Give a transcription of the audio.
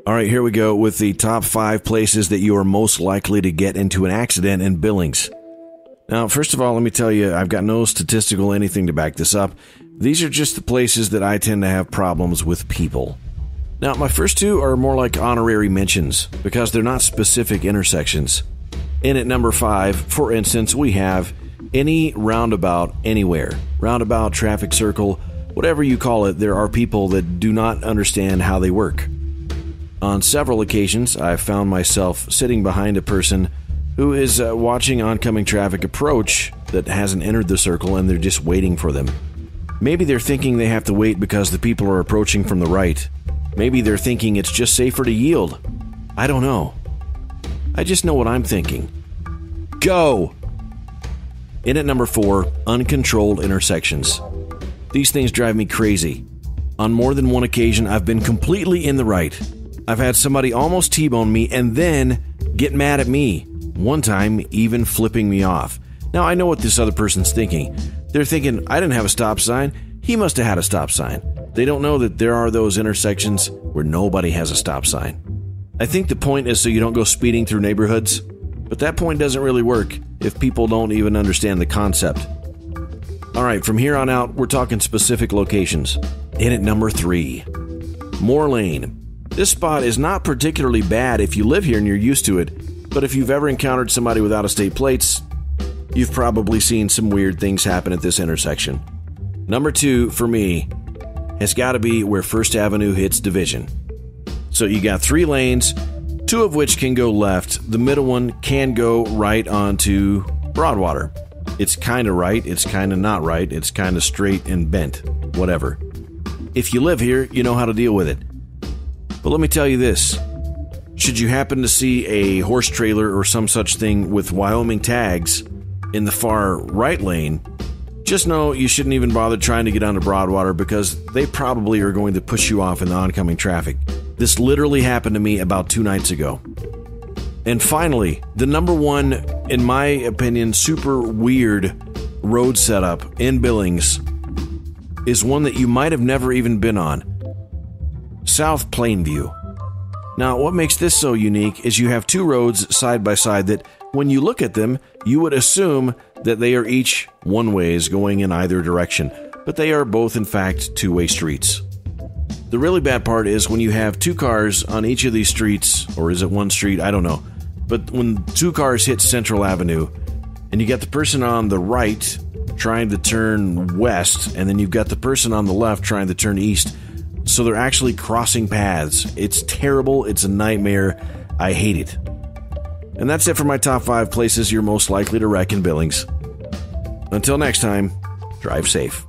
All right, here we go with the top 5 places that you are most likely to get into an accident in Billings. Now, first of all, let me tell you, I've got no statistical anything to back this up. These are just the places that I tend to have problems with people. Now, my first 2 are more like honorary mentions because they're not specific intersections. In at number 5, for instance, we have any roundabout anywhere. Roundabout, traffic circle, whatever you call it, there are people that do not understand how they work. On several occasions, I've found myself sitting behind a person who is watching oncoming traffic approach that hasn't entered the circle and they're just waiting for them. Maybe they're thinking they have to wait because the people are approaching from the right. Maybe they're thinking it's just safer to yield. I don't know. I just know what I'm thinking. Go! In at number 4, uncontrolled intersections. These things drive me crazy. On more than one occasion, I've been completely in the right. I've had somebody almost T-bone me and then get mad at me. One time, even flipping me off. Now, I know what this other person's thinking. They're thinking, I didn't have a stop sign. He must have had a stop sign. They don't know that there are those intersections where nobody has a stop sign. I think the point is so you don't go speeding through neighborhoods, but that point doesn't really work if people don't even understand the concept. All right, from here on out, we're talking specific locations. In at number 3, Moore Lane. This spot is not particularly bad if you live here and you're used to it, but if you've ever encountered somebody with out-of-state plates, you've probably seen some weird things happen at this intersection. Number 2, for me, has got to be where First Avenue hits Division. So you got 3 lanes, 2 of which can go left. The middle one can go right onto Broadwater. It's kind of right, it's kind of not right, it's kind of straight and bent, whatever. If you live here, you know how to deal with it. But let me tell you this. Should you happen to see a horse trailer or some such thing with Wyoming tags in the far right lane, just know you shouldn't even bother trying to get onto Broadwater because they probably are going to push you off in the oncoming traffic. This literally happened to me about 2 nights ago. And finally, the number 1, in my opinion, super weird road setup in Billings is one that you might have never even been on. South Plainview. Now, what makes this so unique is you have 2 roads side by side that, when you look at them, you would assume that they are each one-ways going in either direction, but they are both, in fact, 2-way streets. The really bad part is when you have 2 cars on each of these streets, or is it 1 street? I don't know. But when 2 cars hit Central Avenue, and you got the person on the right trying to turn west, and then you've got the person on the left trying to turn east, so they're actually crossing paths. It's terrible. It's a nightmare. I hate it. And that's it for my top 5 places you're most likely to wreck in Billings. Until next time, drive safe.